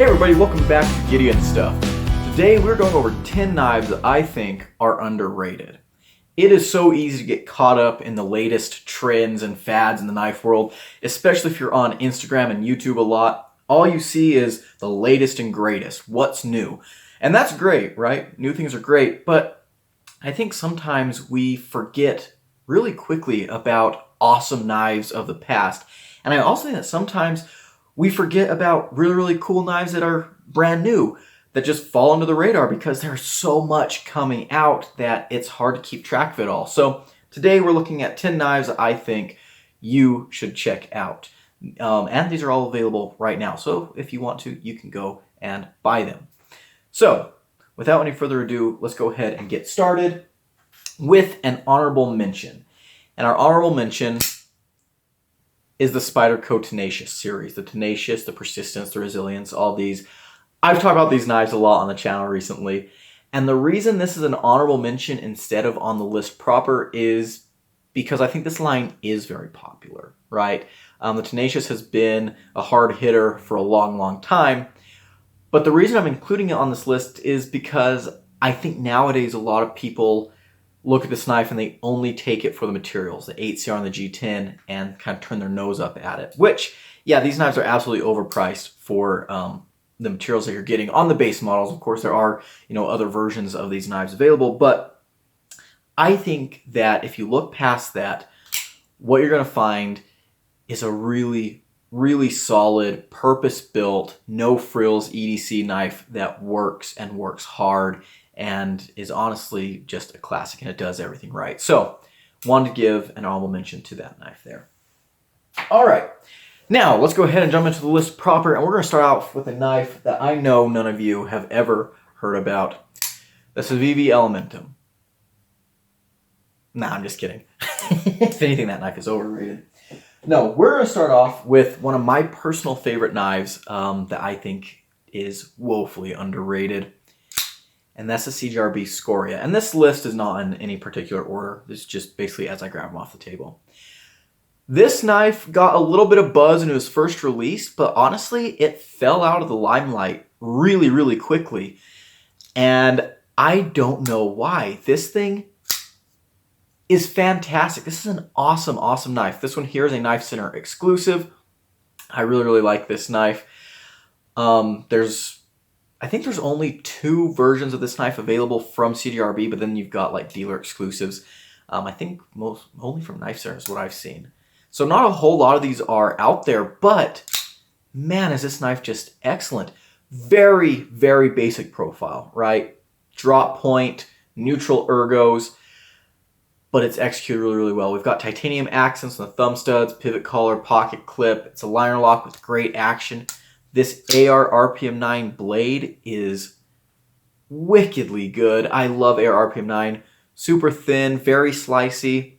Hey everybody, welcome back to Gideon Stuff. Today we're going over 10 knives that I think are underrated. It is so easy to get caught up in the latest trends and fads in the knife world, especially if you're on Instagram and YouTube a lot. All you see is the latest and greatest, what's new. And that's great, right? New things are great, but I think sometimes we forget really quickly about awesome knives of the past. And I also think that sometimes we forget about really, really cool knives that are brand new, that just fall under the radar because there's so much coming out that it's hard to keep track of it all. So today we're looking at 10 knives that I think you should check out. And these are all available right now. So if you want to, you can go and buy them. So without any further ado, let's go ahead and get started with an honorable mention. And our honorable mention is the Spyderco Tenacious series. The Tenacious, the Persistence, the Resilience, all these. I've talked about these knives a lot on the channel recently. And the reason this is an honorable mention instead of on the list proper is because I think this line is very popular, right? The Tenacious has been a hard hitter for a long, long time. But the reason I'm including it on this list is because I think nowadays a lot of people look at this knife and they only take it for the materials, the 8CR and the G10, and kind of turn their nose up at it. Which, yeah, these knives are absolutely overpriced for the materials that you're getting on the base models. Of course, there are, other versions of these knives available, but I think that if you look past that, what you're going to find is a really, really solid, purpose-built, no frills EDC knife that works and works hard and is honestly just a classic, and it does everything right. So, wanted to give an honorable mention to that knife there. All right, now let's go ahead and jump into the list proper, and we're going to start out with a knife that I know none of you have ever heard about. The Civivi Elementum. Nah, I'm just kidding. If anything, that knife is overrated. No, we're going to start off with one of my personal favorite knives that I think is woefully underrated. And that's the CGRB Scoria. And this list is not in any particular order. This is just basically as I grab them off the table. This knife got a little bit of buzz when it was first released, but honestly, it fell out of the limelight really, really quickly. And I don't know why. This thing is fantastic. This is an awesome, awesome knife. This one here is a Knife Center exclusive. I really, really like this knife. I think there's only 2 versions of this knife available from CGRB, but then you've got like dealer exclusives. I think only from Knife Center is what I've seen. So not a whole lot of these are out there, but man, is this knife just excellent. Very, very basic profile, right? Drop point, neutral ergos, but it's executed really, really well. We've got titanium accents on the thumb studs, pivot collar, pocket clip. It's a liner lock with great action. This AR RPM 9 blade is wickedly good. I love AR RPM 9. Super thin, very slicey.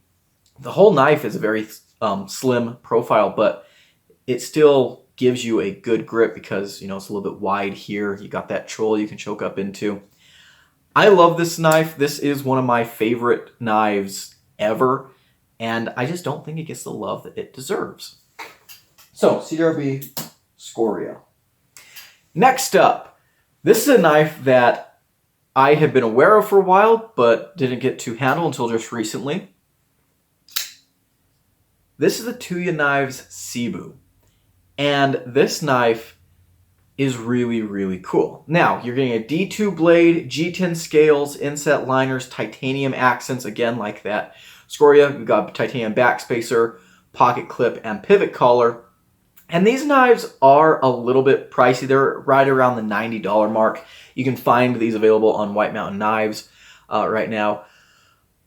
The whole knife is a very slim profile, but it still gives you a good grip because, it's a little bit wide here. You got that troll you can choke up into. I love this knife. This is one of my favorite knives ever, and I just don't think it gets the love that it deserves. So, CGRB Scoria. Next up, this is a knife that I have been aware of for a while, but didn't get to handle until just recently. This is the Tuya Knives Cebu. And this knife is really, really cool. Now, you're getting a D2 blade, G10 scales, inset liners, titanium accents, again, like that Scoria. We've got titanium backspacer, pocket clip, and pivot collar. And these knives are a little bit pricey. They're right around the $90 mark. You can find these available on White Mountain Knives right now.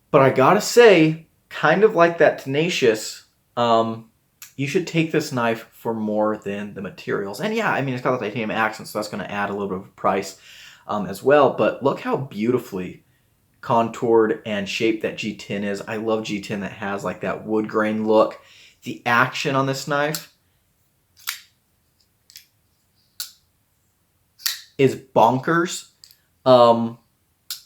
But I gotta say, kind of like that Tenacious, you should take this knife for more than the materials. And yeah, it's got the titanium accent, so that's going to add a little bit of a price as well. But look how beautifully contoured and shaped that G10 is. I love G10 that has like that wood grain look. The action on this knife is bonkers.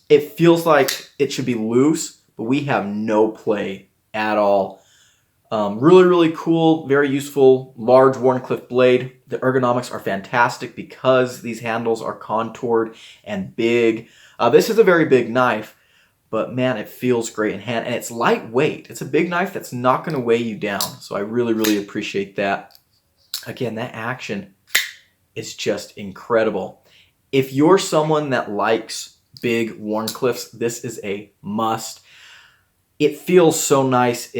It feels like it should be loose, but we have no play at all. Really, really cool, very useful, large Wharncliffe blade. The ergonomics are fantastic because these handles are contoured and big. This is a very big knife, but man, it feels great in hand, and it's lightweight. It's a big knife that's not going to weigh you down, so I really, really appreciate that. Again, that action is just incredible. If you're someone that likes big Wharncliffes, this is a must. It feels so nice.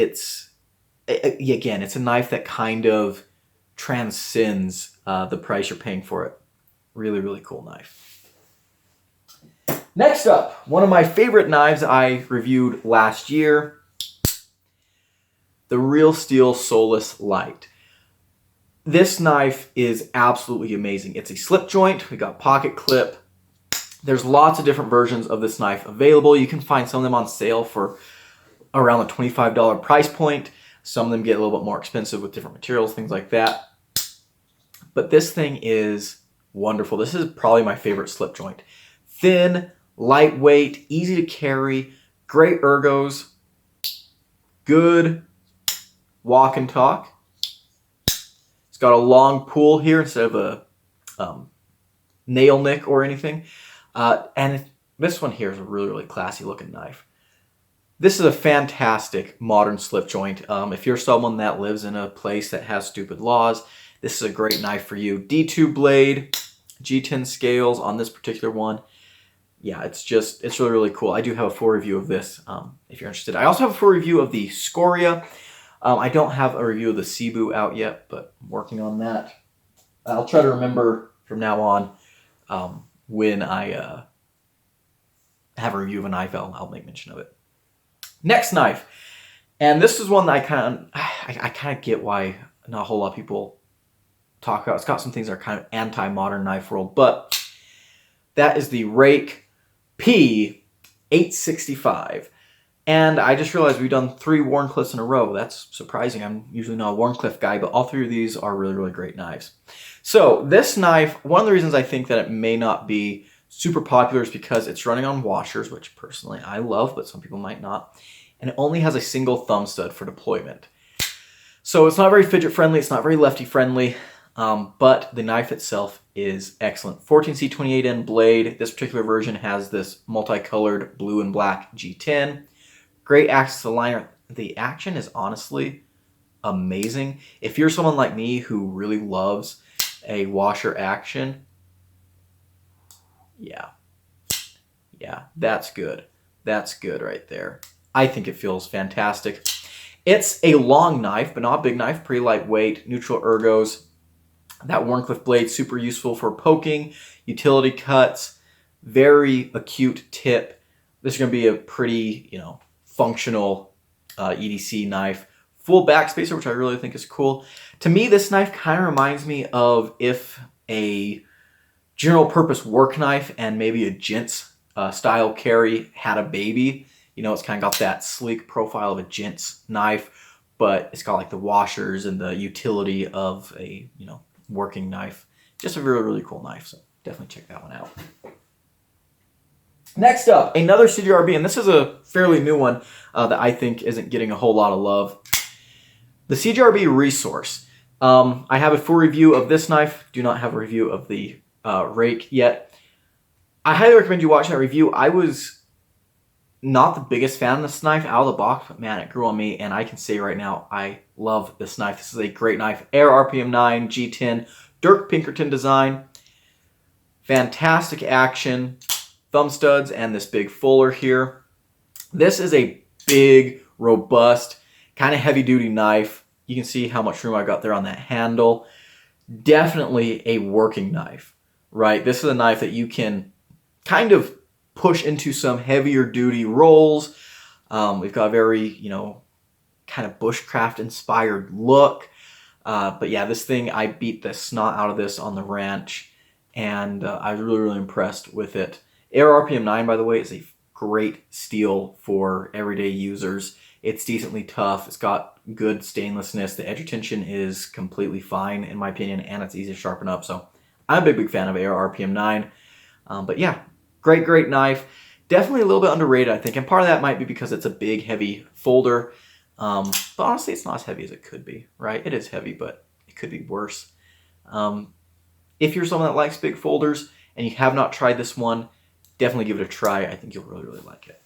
Again, it's a knife that kind of transcends the price you're paying for it. Really, really cool knife. Next up, one of my favorite knives I reviewed last year, the Real Steel Soulless Lite. This knife is absolutely amazing. It's a slip joint. We got pocket clip. There's lots of different versions of this knife available. You can find some of them on sale for around the $25 price point. Some of them get a little bit more expensive with different materials, things like that. But this thing is wonderful. This is probably my favorite slip joint. Thin, lightweight, easy to carry, great ergos, good walk and talk. It's got a long pull here instead of a nail nick or anything. And this one here is a really, really classy looking knife. This is a fantastic modern slip joint. If you're someone that lives in a place that has stupid laws, this is a great knife for you. D2 blade, G10 scales on this particular one. Yeah, it's really, really cool. I do have a full review of this if you're interested. I also have a full review of the Scoria. I don't have a review of the Cebu out yet, but I'm working on that. I'll try to remember from now on when I have a review of a knife, I'll make mention of it. Next knife, and this is one that I kind of get why not a whole lot of people talk about. It's got some things that are kind of anti-modern knife world, but that is the Rake P865. And I just realized we've done 3 Wharncliffes in a row. That's surprising. I'm usually not a Wharncliffe guy, but all 3 of these are really, really great knives. So this knife, one of the reasons I think that it may not be super popular is because it's running on washers, which personally I love, but some people might not. And it only has a single thumb stud for deployment. So it's not very fidget friendly. It's not very lefty friendly. But the knife itself is excellent. 14C28N blade. This particular version has this multicolored blue and black G10. Great access to the liner. The action is honestly amazing. If you're someone like me who really loves a washer action, yeah, that's good. That's good right there. I think it feels fantastic. It's a long knife, but not a big knife. Pretty lightweight, neutral ergos. That Wharncliffe blade, super useful for poking, utility cuts, very acute tip. This is going to be a pretty, functional EDC knife. Full backspacer, which I really think is cool. To me, this knife kind of reminds me of if a general purpose work knife and maybe a gents style carry had a baby. It's kind of got that sleek profile of a gents knife, but it's got like the washers and the utility of a, working knife. Just a really, really cool knife, so definitely check that one out. Next up, another CGRB, and this is a fairly new one that I think isn't getting a whole lot of love. The CGRB Resource. I have a full review of this knife. Do not have a review of the Rake yet. I highly recommend you watch that review. I was not the biggest fan of this knife out of the box, but man, it grew on me, and I can say right now, I love this knife. This is a great knife. Air RPM 9, G10, Dirk Pinkerton design. Fantastic action. Thumb studs and this big fuller here. This is a big, robust, kind of heavy-duty knife. You can see how much room I got there on that handle. Definitely a working knife, right? This is a knife that you can kind of push into some heavier duty rolls. We've got a very, kind of bushcraft inspired look. But yeah, this thing, I beat the snot out of this on the ranch, and I was really, really impressed with it. Air RPM 9, by the way, is a great steel for everyday users. It's decently tough. It's got good stainlessness. The edge retention is completely fine, in my opinion, and it's easy to sharpen up. So I'm a big, big fan of Air RPM 9. But yeah, great, great knife. Definitely a little bit underrated, I think. And part of that might be because it's a big, heavy folder. But honestly, it's not as heavy as it could be, right? It is heavy, but it could be worse. If you're someone that likes big folders and you have not tried this one, definitely give it a try. I think you'll really, really like it.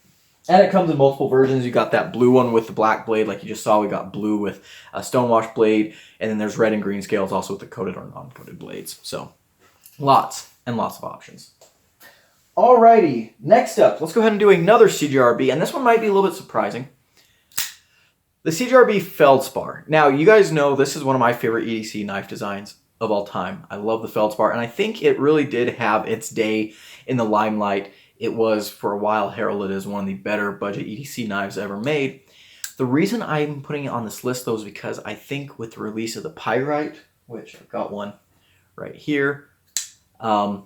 And it comes in multiple versions. You got that blue one with the black blade, like you just saw. We got blue with a stonewash blade, and then there's red and green scales also with the coated or non-coated blades. So lots and lots of options. Alrighty, next up, let's go ahead and do another CGRB, and this one might be a little bit surprising. The CGRB Feld Spar. Now, you guys know this is one of my favorite EDC knife designs of all time. I love the Feld Spar, and I think it really did have its day in the limelight. It was, for a while, heralded as one of the better budget EDC knives ever made. The reason I'm putting it on this list, though, is because I think with the release of the Pyrite, which I've got one right here, a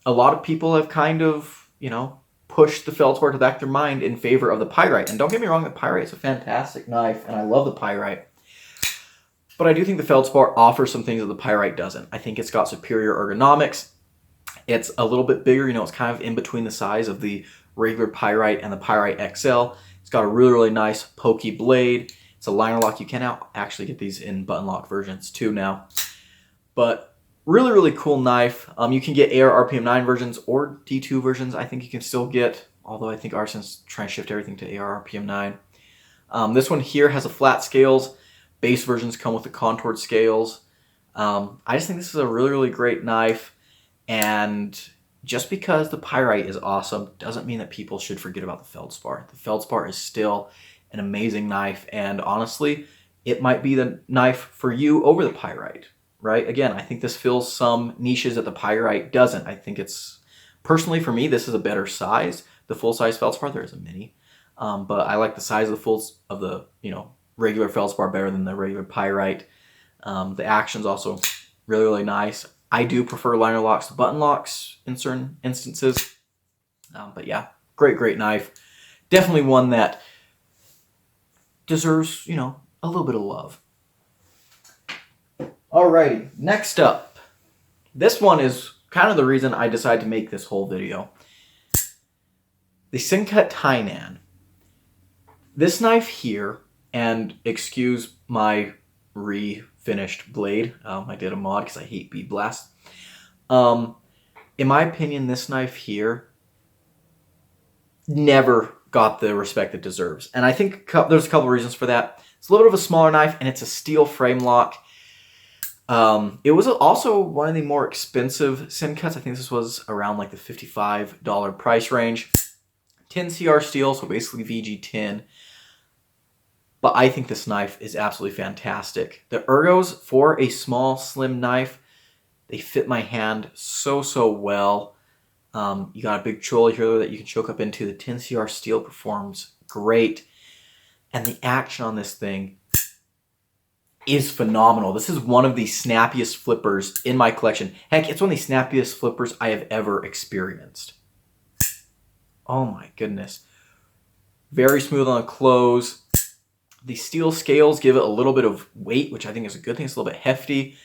lot of people have kind of, pushed the Feld Spar to the back of their mind in favor of the Pyrite. And don't get me wrong, the Pyrite is a fantastic knife, and I love the Pyrite. But I do think the Feld Spar offers some things that the Pyrite doesn't. I think it's got superior ergonomics. It's a little bit bigger, it's kind of in between the size of the regular Pyrite and the Pyrite XL. It's got a really, really nice pokey blade. It's a liner lock. You can now actually get these in button lock versions too now. But really, really cool knife. You can get AR RPM 9 versions or D2 versions. I think you can still get, although I think Arsenal's trying to shift everything to AR RPM 9. This one here has a flat scales. Base versions come with the contoured scales. I just think this is a really, really great knife. And just because the Pyrite is awesome doesn't mean that people should forget about the Feld Spar. The Feld Spar is still an amazing knife, and honestly, it might be the knife for you over the Pyrite, right? Again, I think this fills some niches that the Pyrite doesn't. I think it's, personally for me, this is a better size. The full-size Feld Spar, there is a mini, but I like the size of the regular Feld Spar better than the regular Pyrite. The action's also really, really nice. I do prefer liner locks to button locks in certain instances. But yeah, great, great knife. Definitely one that deserves, a little bit of love. Alrighty, next up. This one is kind of the reason I decided to make this whole video. The Sincut Tainan. This knife here, and excuse my refinished blade. I did a mod because I hate bead blasts. In my opinion, this knife here never got the respect it deserves. And I think there's a couple reasons for that. It's a little bit of a smaller knife, and it's a steel frame lock. It was also one of the more expensive Sincuts. I think this was around like the $55 price range. Tin CR steel, so basically VG tin. But I think this knife is absolutely fantastic. The ergos for a small, slim knife, they fit my hand so, so well. You got a big cholla here that you can choke up into. The Tin CR steel performs great. And the action on this thing is phenomenal. This is one of the snappiest flippers in my collection. Heck, it's one of the snappiest flippers I have ever experienced. Oh my goodness. Very smooth on the close. The steel scales give it a little bit of weight, which I think is a good thing. It's a little bit hefty.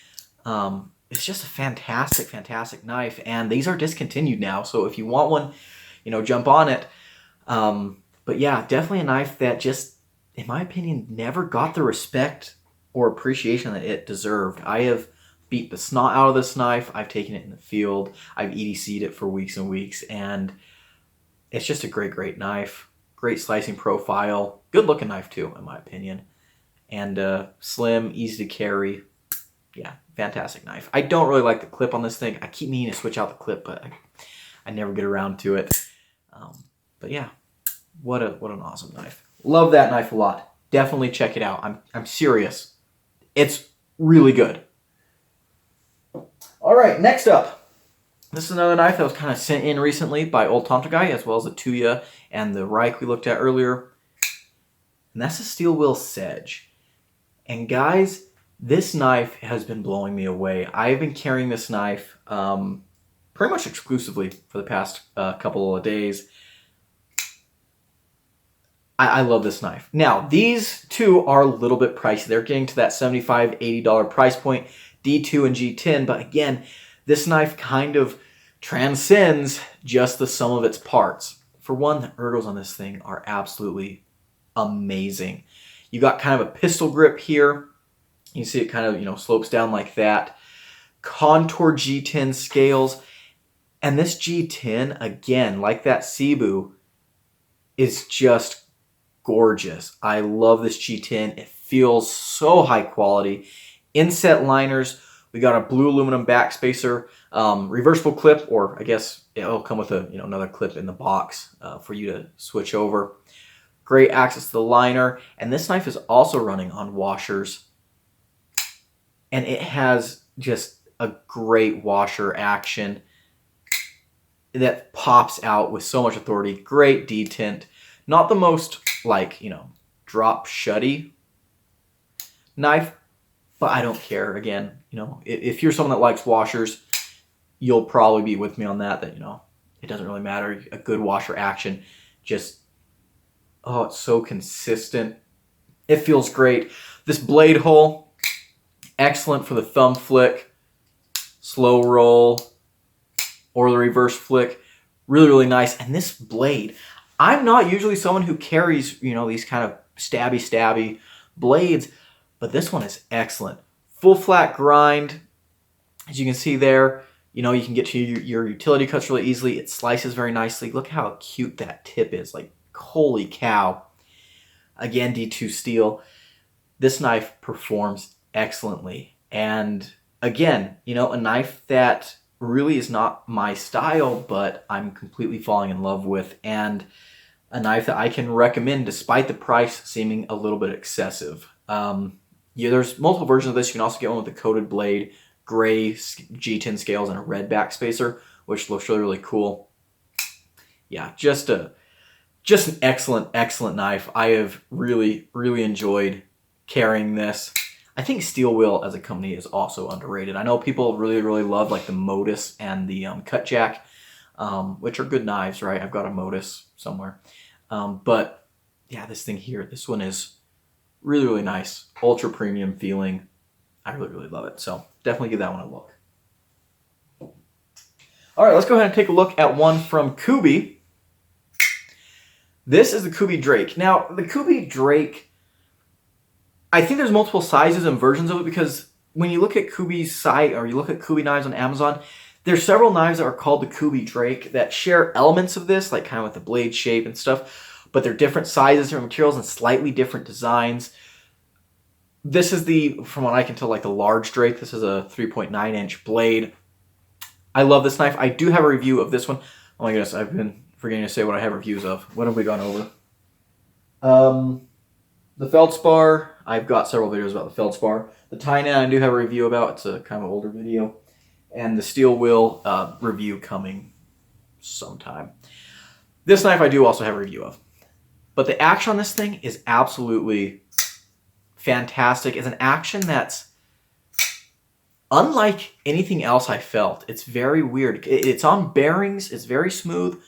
It's just a fantastic, fantastic knife. And these are discontinued now. So if you want one, jump on it. But yeah, definitely a knife that just, in my opinion, never got the respect or appreciation that it deserved. I have beat the snot out of this knife. I've taken it in the field. I've EDC'd it for weeks and weeks. And it's just a great, great knife. Great slicing profile. Good looking knife too, in my opinion. And slim, easy to carry. Yeah, fantastic knife. I don't really like the clip on this thing. I keep meaning to switch out the clip, but I never get around to it. But yeah, what an awesome knife. Love that knife a lot. Definitely check it out. I'm serious. It's really good. All right, next up. This is another knife that was kind of sent in recently by Old Tonto Guy, as well as the Tuya and the Rake we looked at earlier. And that's the steel wheel Sedge. And guys, this knife has been blowing me away. I've been carrying this knife pretty much exclusively for the past couple of days. I love this knife. Now, these two are a little bit pricey. They're getting to that $75, $80 price point, D2 and G10. But again, this knife kind of transcends just the sum of its parts. For one, the ergos on this thing are absolutely amazing. You got kind of a pistol grip here. You see it kind of, you know, slopes down like that. Contour G10 scales. And this G10, again, like that Cebu, is just gorgeous. I love this G10. It feels so high quality. Inset liners. We got a blue aluminum backspacer, reversible clip, or I guess it'll come with a, you know, another clip in the box for you to switch over. Great access to the liner. And this knife is also running on washers. And it has just a great washer action that pops out with so much authority. Great detent. Not the most, like, you know, drop shutty knife, but I don't care. Again, you know, if you're someone that likes washers, you'll probably be with me on that, you know, it doesn't really matter. A good washer action, just, oh, it's so consistent. It feels great. This blade hole, excellent for the thumb flick, slow roll, or the reverse flick. Really, really nice. And this blade, I'm not usually someone who carries, you know, these kind of stabby blades, but this one is excellent. Full flat grind, as you can see there. You know, you can get to your utility cuts really easily. It slices very nicely. Look how cute that tip is. Like, holy cow. Again, D2 steel. This knife performs excellently. And again, you know, a knife that really is not my style, but I'm completely falling in love with, and a knife that I can recommend despite the price seeming a little bit excessive. Yeah, there's multiple versions of this. You can also get one with a coated blade, gray G10 scales, and a red backspacer, which looks really, really cool. Yeah, just an excellent knife. I have really, really enjoyed carrying this. I think Steel Wheel as a company is also underrated. I know people really, really love like the Modus and the Cut Jack, which are good knives, right? I've got a Modus somewhere. But yeah, this thing here, this one is really, really nice. Ultra premium feeling. I really, really love it. So definitely give that one a look. All right, let's go ahead and take a look at one from Kooby. This is the Kooby Drake. Now, the Kooby Drake, I think there's multiple sizes and versions of it, because when you look at Kooby's site or you look at Kooby knives on Amazon, there's several knives that are called the Kooby Drake that share elements of this, like kind of with the blade shape and stuff, but they're different sizes, different materials, and slightly different designs. This is from what I can tell, like the large Drake. This is a 3.9-inch blade. I love this knife. I do have a review of this one. Oh my goodness, I've been forgetting to say what I have reviews of. What have we gone over? The Feld Spar, I've got several videos about the Feld Spar. The Tyan, I do have a review about. It's a kind of older video. And the Steel Wheel review coming sometime. This knife I do also have a review of. But the action on this thing is absolutely fantastic. It's an action that's unlike anything else I felt. It's very weird. It's on bearings. It's very smooth.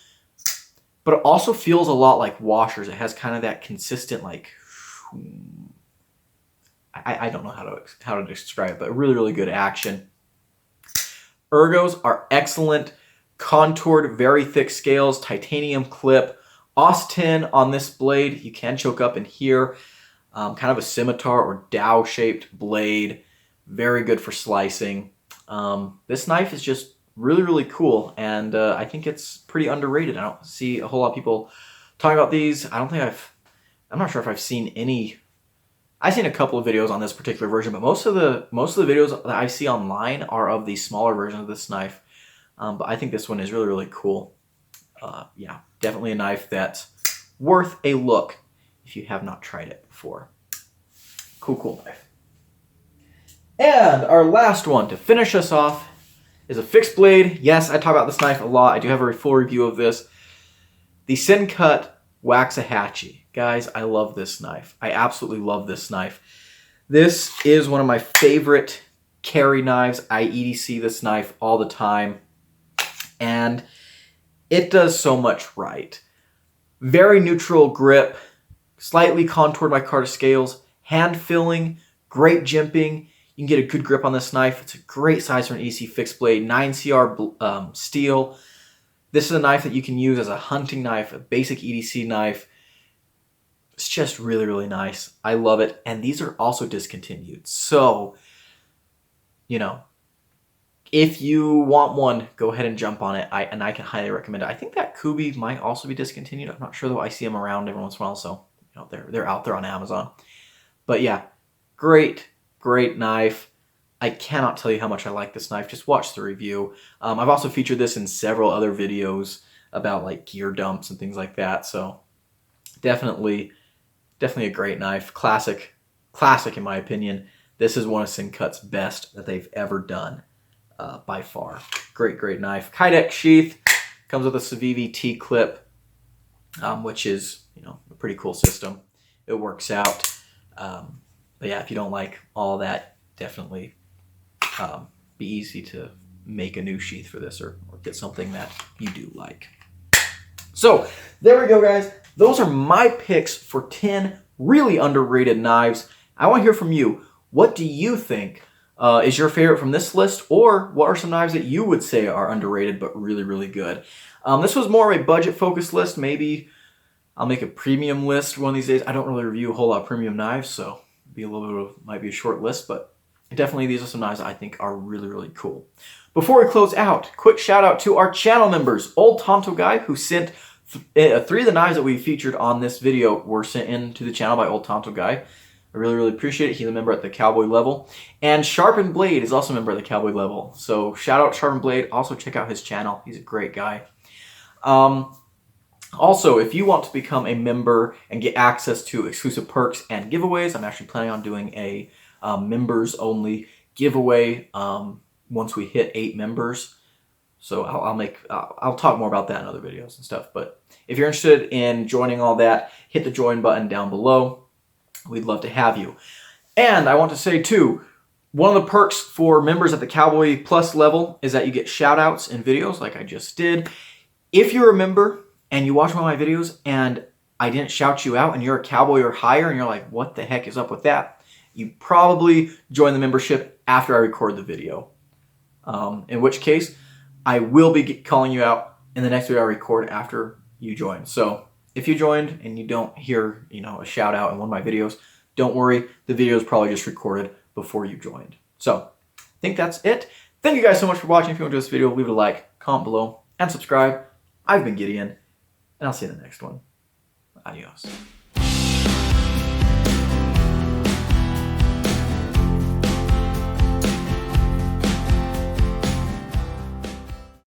But it also feels a lot like washers. It has kind of that consistent, like, I don't know how to describe it, but really, really good action. Ergos are excellent. Contoured, very thick scales, titanium clip. Austin on this blade. You can choke up in here. Kind of a scimitar or dowel shaped blade. Very good for slicing. This knife is just really, really cool, and I think it's pretty underrated. I don't see a whole lot of people talking about these. I'm not sure if I've seen any. I've seen a couple of videos on this particular version, but most of the videos that I see online are of the smaller version of this knife. But I think this one is really, really cool. Yeah, definitely a knife that's worth a look if you have not tried it before. Cool knife. And our last one to finish us off is a fixed blade. Yes, I talk about this knife a lot. I do have a full review of this. The Sencut Waxahachie. Guys, I love this knife. I absolutely love this knife. This is one of my favorite carry knives. I EDC this knife all the time. And it does so much right. Very neutral grip, slightly contoured by Carter scales, hand filling, great jimping. You can get a good grip on this knife. It's a great size for an EDC fixed blade, 9CR steel. This is a knife that you can use as a hunting knife, a basic EDC knife. It's just really, really nice. I love it. And these are also discontinued. So, you know, if you want one, go ahead and jump on it. I can highly recommend it. I think that Kooby might also be discontinued. I'm not sure though. I see them around every once in a while, so you know they're out there on Amazon. But yeah, great knife. I cannot tell you how much I like this knife. Just watch the review. I've also featured this in several other videos about like gear dumps and things like that. So definitely a great knife. Classic in my opinion. This is one of Sinkut's best that they've ever done. By far. Great knife. Kydex sheath. Comes with a Civivi T-clip, which is, you know, a pretty cool system. It works out. But yeah, if you don't like all that, definitely be easy to make a new sheath for this or get something that you do like. So there we go, guys. Those are my picks for 10 really underrated knives. I want to hear from you. What do you think is your favorite from this list, or what are some knives that you would say are underrated but really good? This was more of a budget-focused list. Maybe I'll make a premium list one of these days. I don't really review a whole lot of premium knives, so might be a short list, but definitely these are some knives that I think are really cool. Before we close out, quick shout out to our channel members. Old Tonto Guy, who sent 3 of the knives that we featured on this video were sent in to the channel by Old Tonto Guy. I really appreciate it. He's a member at the Cowboy level. And Sharpened Blade is also a member at the Cowboy level. So shout out Sharpened Blade. Also check out his channel. He's a great guy. Also, if you want to become a member and get access to exclusive perks and giveaways, I'm actually planning on doing a members only giveaway once we hit 8 members. So I'll talk more about that in other videos and stuff. But if you're interested in joining all that, hit the join button down below. We'd love to have you. And I want to say too, one of the perks for members at the Cowboy Plus level is that you get shout outs in videos like I just did. If you're a member and you watch one of my videos and I didn't shout you out and you're a Cowboy or higher and you're like, what the heck is up with that? You probably join the membership after I record the video. In which case, I will be calling you out in the next video I record after you join. So if you joined and you don't hear, you know, a shout out in one of my videos, don't worry. The video is probably just recorded before you joined. So I think that's it. Thank you guys so much for watching. If you enjoyed this video, leave it a like, comment below, and subscribe. I've been Gideon, and I'll see you in the next one. Adios.